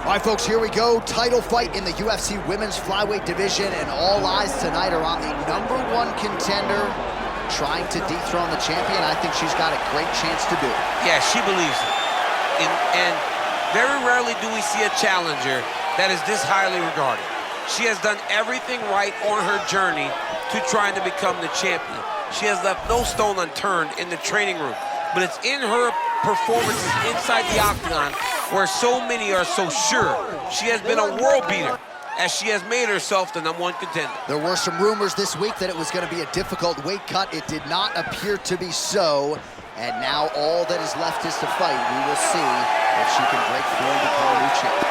All right, folks, here we go. Title fight in the UFC women's flyweight division, and all eyes tonight are on the #1 contender trying to dethrone the champion. I think she's got a great chance to do it. Yeah, she believes it. And very rarely do we see a challenger that is this highly regarded. She has done everything right on her journey to trying to become the champion. She has left no stone unturned in the training room, but it's in her performances inside the octagon where so many are so sure she has been a world beater as she has made herself the #1 contender. There were some rumors this week that it was going to be a difficult weight cut. It did not appear to be so. And now all that is left is to fight. We will see if she can break through and become a new champion.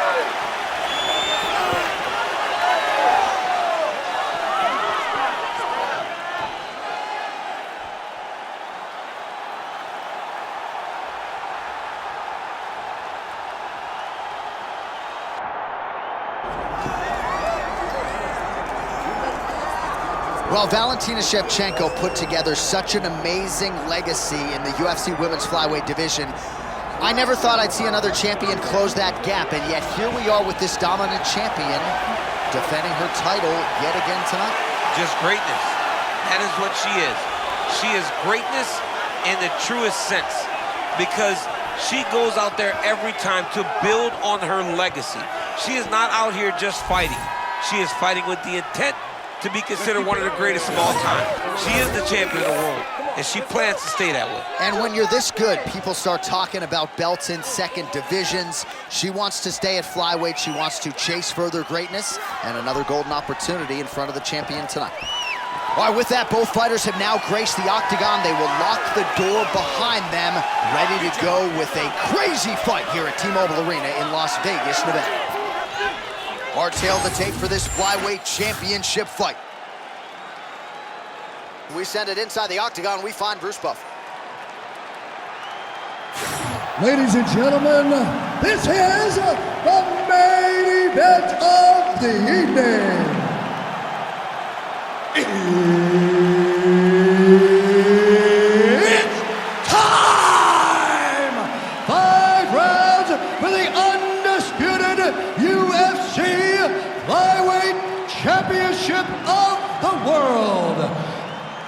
Well, Valentina Shevchenko put together such an amazing legacy in the UFC women's flyweight division. I never thought I'd see another champion close that gap, and yet here we are with this dominant champion defending her title yet again tonight. Just greatness. That is what she is. She is greatness in the truest sense, because she goes out there every time to build on her legacy. She is not out here just fighting. She is fighting with the intent to be considered one of the greatest of all time. She is the champion of the world, and she plans to stay that way. And when you're this good, people start talking about belts in second divisions. She wants to stay at flyweight. She wants to chase further greatness, and another golden opportunity in front of the champion tonight. All right, with that, both fighters have now graced the octagon. They will lock the door behind them, ready to go with a crazy fight here at T-Mobile Arena in Las Vegas, Nevada. Hardtail the tape for this flyweight championship fight. We send it inside the octagon. We find Bruce Buffer. Ladies and gentlemen, this is the main event of the evening. It's time! 5 rounds for the undisputed UFC Flyweight Championship of the World.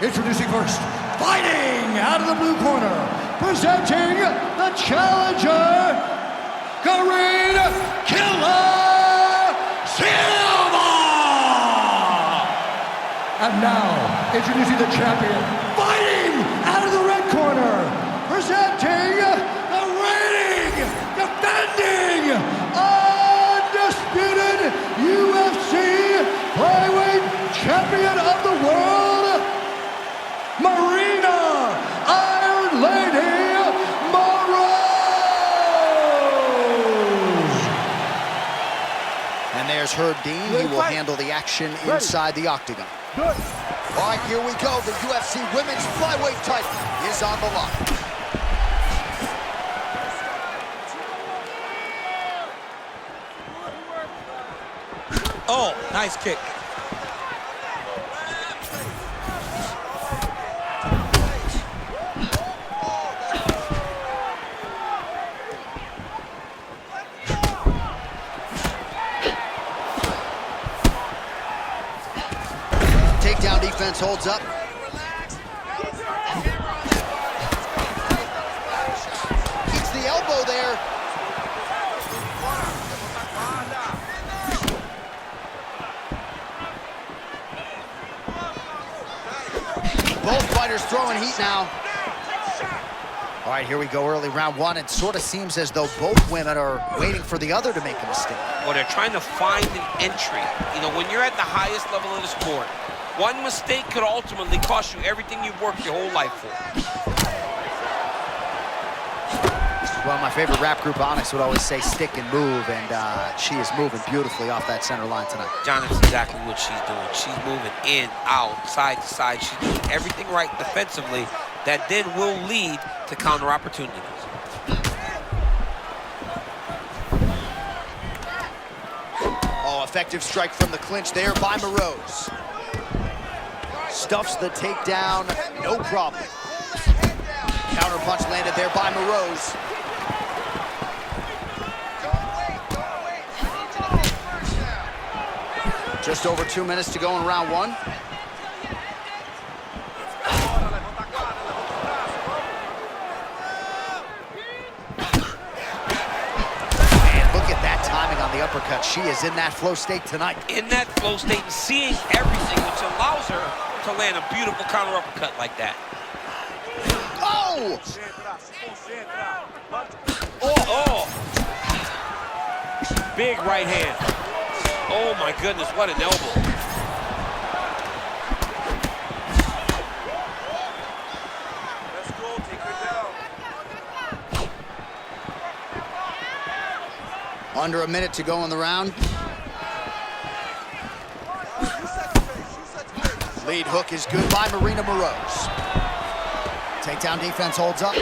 Introducing first, fighting out of the blue corner, presenting the challenger, Karine Silva! And now, introducing the champion, fighting out of the red corner, presenting the reigning, defending, undisputed UFC Flyweight Champion of the World, Maryna Iron Lady Moroz! And there's Herb Dean. He will handle the action inside the octagon. All right, here we go. The UFC women's flyweight title is on the line. Oh, nice kick. Takedown defense holds up. Keeps the elbow there. Both fighters throwing heat now. All right, here we go, early round 1. It sort of seems as though both women are waiting for the other to make a mistake. Well, they're trying to find an entry. You know, when you're at the highest level of the sport, one mistake could ultimately cost you everything you've worked your whole life for. Well, my favorite rap group, Onyx, would always say stick and move, and she is moving beautifully off that center line tonight. John, that's exactly what she's doing. She's moving in, out, side to side. She's doing everything right defensively that then will lead to counter opportunities. Oh, effective strike from the clinch there by Moroz. Stuffs the takedown, no problem. Counter punch landed there by Moroz. Just over 2 minutes to go in round one. And look at that timing on the uppercut. She is in that flow state tonight. In that flow state and seeing everything, which allows her to land a beautiful counter uppercut like that. Oh! Oh! Big right hand. Oh my goodness, what an elbow. Let's go, take her down. Under a minute to go in the round. Lead hook is good by Maryna Moroz. Takedown defense holds up.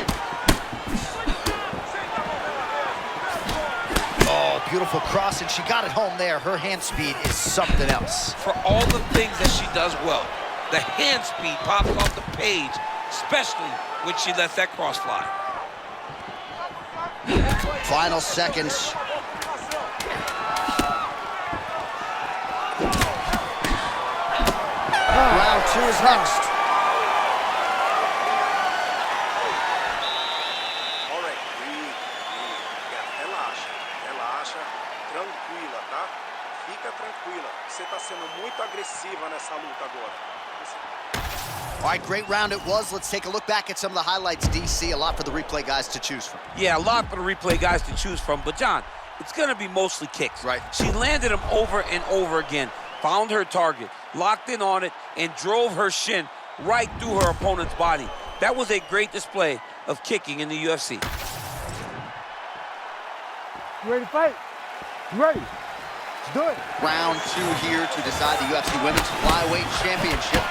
Oh, beautiful cross, and she got it home there. Her hand speed is something else. For all the things that she does well, the hand speed pops off the page, especially when she lets that cross fly. Final seconds. Round two is next. All right, breathe. Relaxa, tranquila, tá? Fica tranquila. Você tá sendo muito agressiva nessa luta agora. All right, great round it was. Let's take a look back at some of the highlights, DC. A lot for the replay guys to choose from. Yeah, a lot for the replay guys to choose from, but John, it's gonna be mostly kicks. Right. She landed them over and over again, found her target, locked in on it, and drove her shin right through her opponent's body. That was a great display of kicking in the UFC. You ready to fight? You ready? Let's do it. Round two here to decide the UFC Women's Flyweight Championship.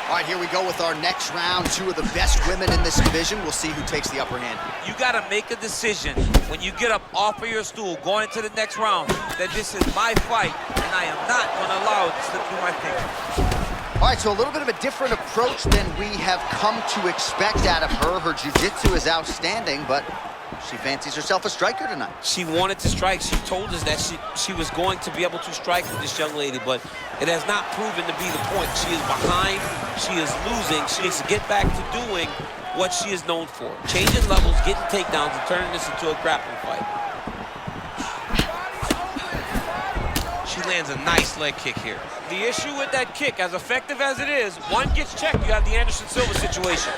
All right, here we go with our next round. Two of the best women in this division. We'll see who takes the upper hand. You gotta make a decision when you get up off of your stool going into the next round that this is my fight and I am not gonna allow it to slip through my fingers. All right, so a little bit of a different approach than we have come to expect out of her. Her jiu-jitsu is outstanding, but she fancies herself a striker tonight. She wanted to strike. She told us that she was going to be able to strike with this young lady, but it has not proven to be the point. She is behind. She is losing. She needs to get back to doing what she is known for. Changing levels, getting takedowns, and turning this into a grappling fight. She lands a nice leg kick here. The issue with that kick, as effective as it is, one gets checked, you have the Anderson Silva situation.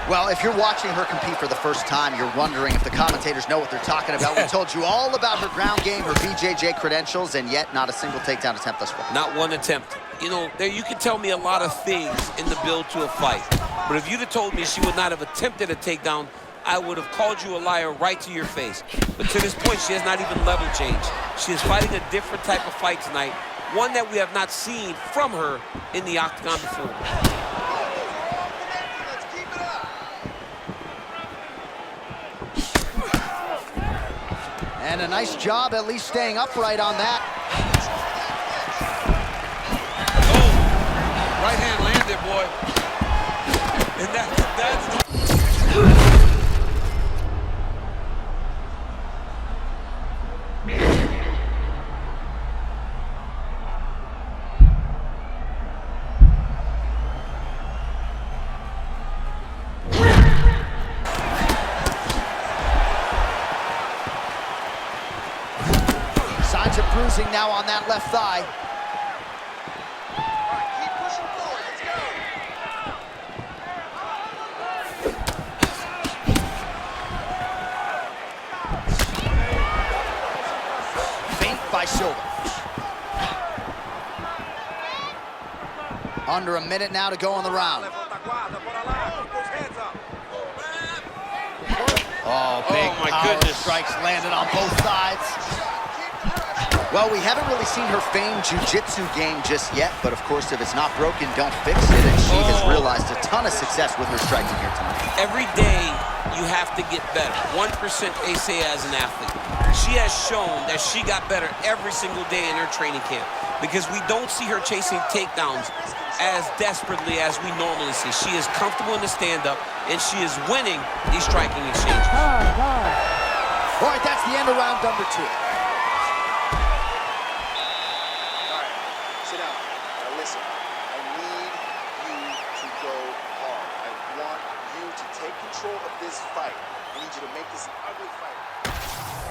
Well, if you're watching her compete for the first time, you're wondering if the commentators know what they're talking about. We told you all about her ground game, her BJJ credentials, and yet not a single takedown attempt thus far. Not one attempt. You know, you can tell me a lot of things in the build to a fight, but if you'd have told me she would not have attempted a takedown, I would have called you a liar right to your face. But to this point, she has not even level changed. She is fighting a different type of fight tonight, one that we have not seen from her in the octagon before. And a nice job at least staying upright on that. Oh, right hand landed, boy. And that's Signs of bruising now on that left thigh. Keep pushing forward. Let's go. Feint by Silva. Under a minute now to go in the round. Oh, big my power goodness. strikes landed on both sides. Well, we haven't really seen her famed jiu-jitsu game just yet, but of course, if it's not broken, don't fix it, and she has realized a ton of success with her striking here tonight. every day you have to get better. 1% they say as an athlete. She has shown that she got better every single day in her training camp because we don't see her chasing takedowns as desperately as we normally see. She is comfortable in the stand-up, and she is winning these striking exchanges. All right, that's the end of round number 2. All right, sit down. Now listen, I need you to go hard. I want you to take control of this fight. I need you to make this an ugly fight.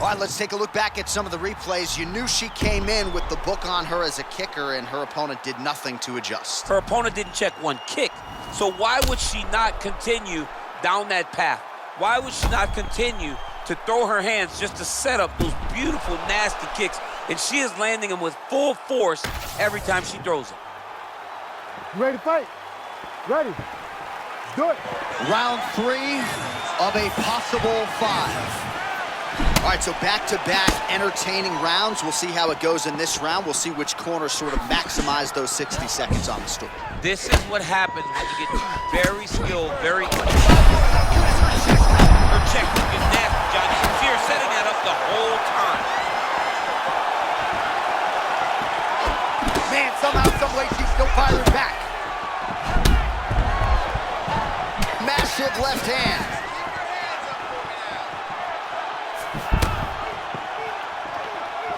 All right, let's take a look back at some of the replays. You knew she came in with the book on her as a kicker, and her opponent did nothing to adjust. Her opponent didn't check one kick. So why would she not continue down that path? Why would she not continue to throw her hands just to set up those beautiful, nasty kicks? And she is landing them with full force every time she throws them. You ready to fight? Ready. Let's do it. Round 3 of a possible 5. All right, so back-to-back entertaining rounds. We'll see how it goes in this round. We'll see which corner sort of maximize those 60 seconds on the stool. This is what happens when you get two very skilled, very... Her check is nasty, John. You can see her setting that up the whole time. Man, somehow, some way, she's still firing back. Massive left hand.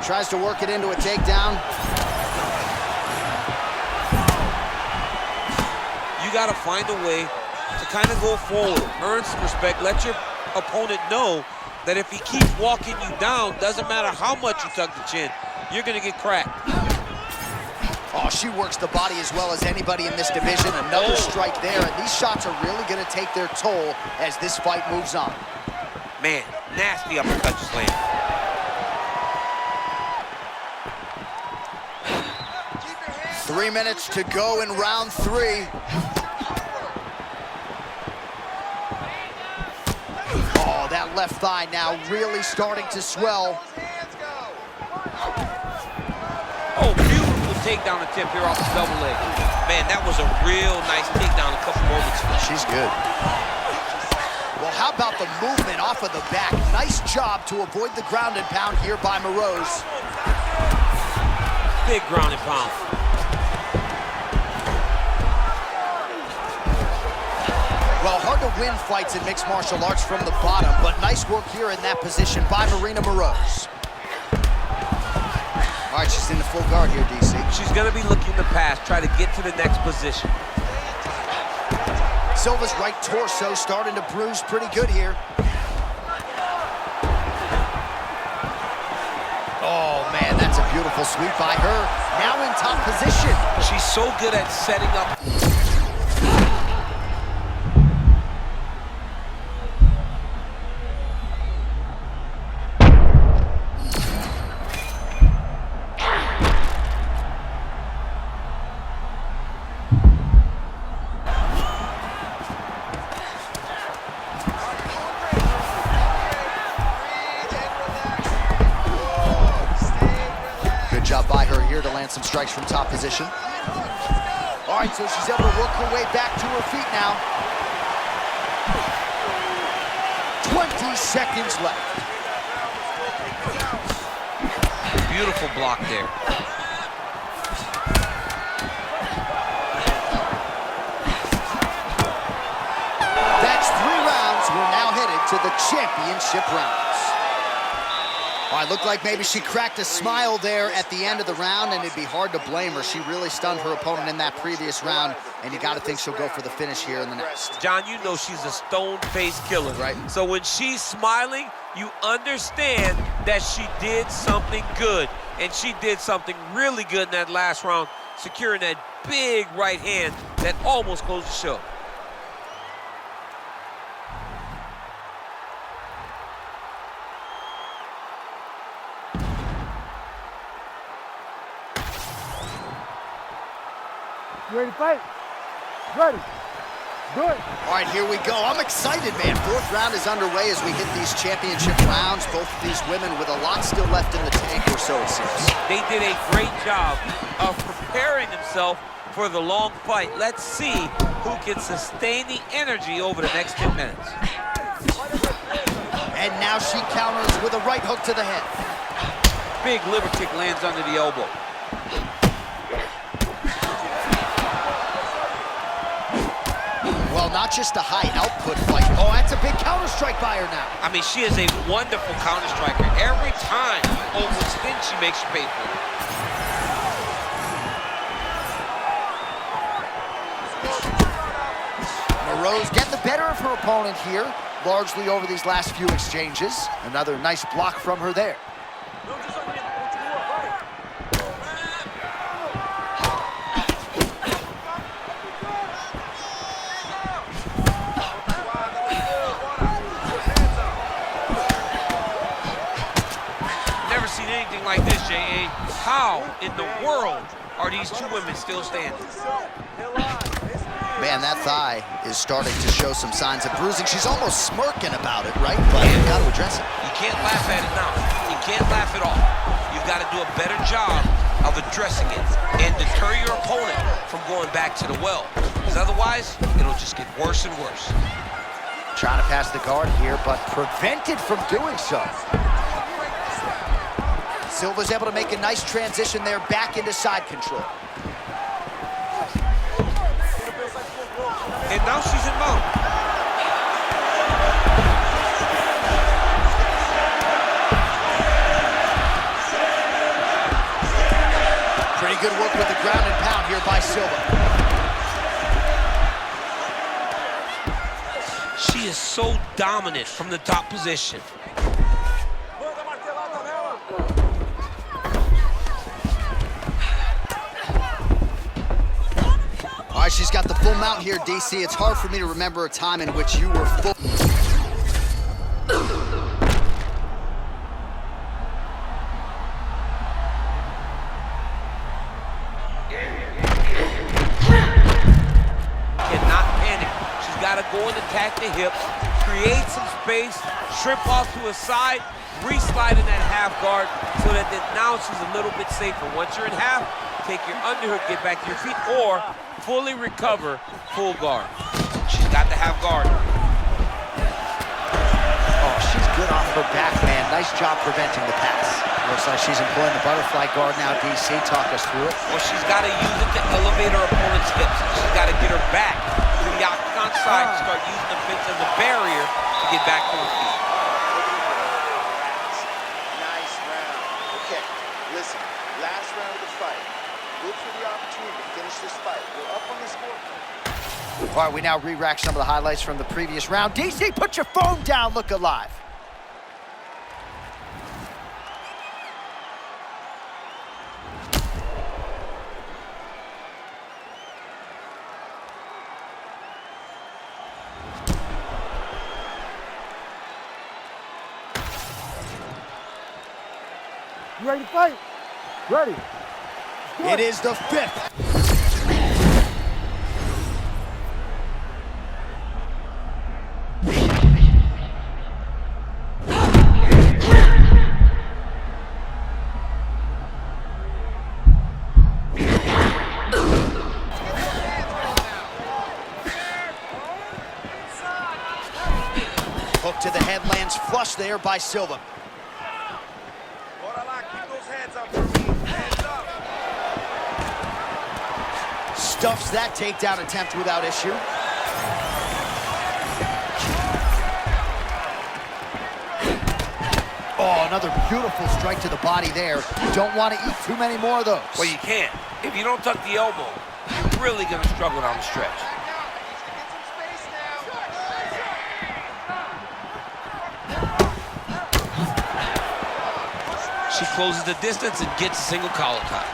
Tries to work it into a takedown. You got to find a way to kind of go forward, earn some respect, let your opponent know that if he keeps walking you down, doesn't matter how much you tuck the chin, you're going to get cracked. Oh, she works the body as well as anybody in this division. Another strike there, and these shots are really going to take their toll as this fight moves on. Man, nasty uppercut just landed. 3 minutes to go in round 3. Oh, that left thigh now really starting to swell. Oh, beautiful takedown attempt here off the double leg. Man, that was a real nice takedown a couple moments ago. She's good. Well, how about the movement off of the back? Nice job to avoid the ground and pound here by Moroz. Big ground and pound. Well, hard to win fights in mixed martial arts from the bottom, but nice work here in that position by Maryna Moroz. All right, she's in the full guard here, DC. She's going to be looking to pass, try to get to the next position. Silva's right torso starting to bruise pretty good here. Oh, man, that's a beautiful sweep by her. Now in top position. She's so good at setting up. Job by her here to land some strikes from top position. All right, so she's able to work her way back to her feet now. 20 seconds left. Beautiful block there. That's 3 rounds. We're now headed to the championship rounds. All right, looked like maybe she cracked a smile there at the end of the round, and it'd be hard to blame her. She really stunned her opponent in that previous round, and you got to think she'll go for the finish here in the next. John, you know she's a stone-faced killer, right? So when she's smiling, you understand that she did something good, and she did something really good in that last round, securing that big right hand that almost closed the show. You ready to fight? Ready. Good. All right, here we go. I'm excited, man. 4th round is underway as we hit these championship rounds. Both of these women with a lot still left in the tank, or so it seems. They did a great job of preparing themselves for the long fight. Let's see who can sustain the energy over the next 10 minutes. And now she counters with a right hook to the head. Big liver kick lands under the elbow. Well, not just a high-output fight. Oh, that's a big counter-strike by her now. I mean, she is a wonderful counter-striker. Every time you overspin, she makes you pay for it. Moroz getting the better of her opponent here, largely over these last few exchanges. Another nice block from her there. Never seen anything like this, J.A. How in the world are these two women still standing? Man, that thigh is starting to show some signs of bruising. She's almost smirking about it, right? But you've got to address it. You can't laugh at it now. You can't laugh at all. You've got to do a better job of addressing it and deter your opponent from going back to the well. Because otherwise, it'll just get worse and worse. Trying to pass the guard here, but prevented from doing so. Silva's able to make a nice transition there back into side control. And now she's in mount. Pretty good work with the ground and pound here by Silva. She is so dominant from the top position. All right, she's got the full mount here, DC. It's hard for me to remember a time in which you were full. Cannot panic. She's got to go and attack the hips, create some space, strip off to a side, re-slide in that half guard so that now she's a little bit safer. Once you're in half, take your underhook, get back to your feet, or fully recover, full guard. She's got to have guard. Oh, she's good off her back, man. Nice job preventing the pass. Looks like she's employing the butterfly guard now, DC. Talk us through it. Well, she's got to use it to elevate her opponent's hips. She's got to get her back to the octagon side and start using the fence as a barrier to get back to her feet. Nice round. Okay, listen, last round of the fight. Look for the opportunity to finish this fight. We're up on the scorecard. All right, we now re-rack some of the highlights from the previous round. DC, put your phone down, look alive. You ready to fight? Ready. It is the fifth. Hook to the head, lands flush there by Silva. Stuffs that takedown attempt without issue. Oh, another beautiful strike to the body there. You don't want to eat too many more of those. Well, you can't. If you don't tuck the elbow, you're really going to struggle down the stretch. She closes the distance and gets a single collar tie.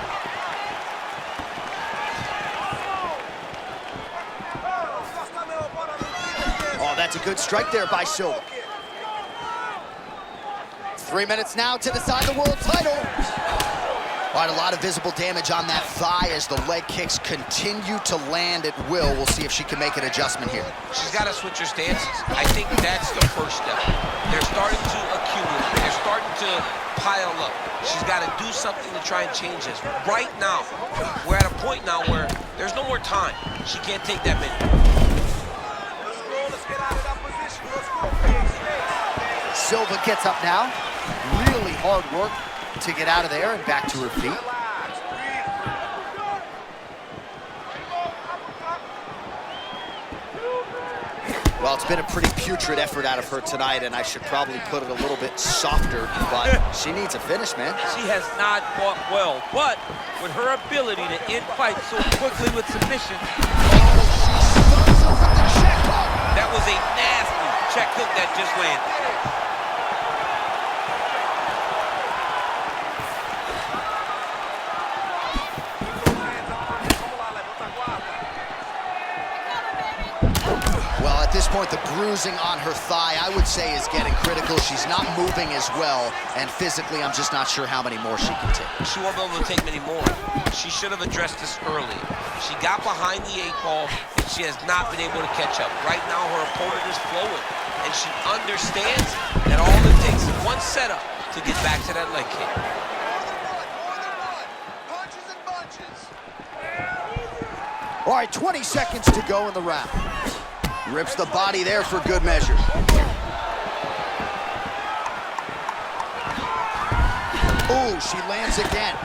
Oh, that's a good strike there by Silva. 3 minutes now to decide the world title. All right, a lot of visible damage on that thigh as the leg kicks continue to land at will. We'll see if she can make an adjustment here. She's got to switch her stances. I think that's the first step. They're starting to accumulate. They're starting to pile up. She's got to do something to try and change this. Right now, we're at a point now where there's no more time. She can't take that many. Silva gets up now. Really hard work to get out of there and back to her feet. Well, it's been a pretty putrid effort out of her tonight, and I should probably put it a little bit softer, but she needs a finish, man. She has not fought well, but with her ability to end fights so quickly with submission. That was a nasty check hook that just landed. Well, at this point, the bruising on her thigh, I would say, is getting critical. She's not moving as well, and physically, I'm just not sure how many more she can take. She won't be able to take many more. She should have addressed this early. She got behind the 8-ball, and she has not been able to catch up. Right now, her opponent is flowing, and she understands that all it takes is one setup to get back to that leg kick. All right, 20 seconds to go in the round. Rips the body there for good measure. Ooh, she lands again.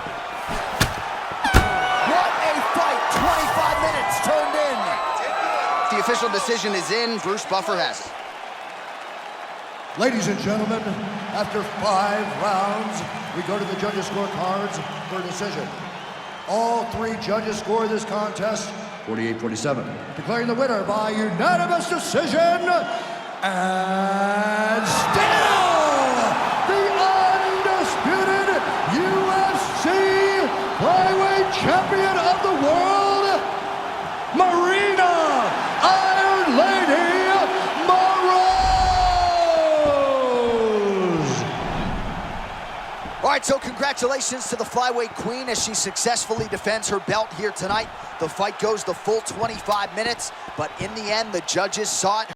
What a fight, 25 minutes turned in. The official decision is in, Bruce Buffer has it. Ladies and gentlemen, after 5 rounds, we go to the judges' scorecards for a decision. All 3 judges score this contest 48-47. Declaring the winner by unanimous decision, and still the undisputed UFC flyweight champion of the world, Maryna Iron Lady Moroz. All right, so congratulations to the flyweight queen as she successfully defends her belt here tonight. The fight goes the full 25 minutes, but in the end, the judges saw it.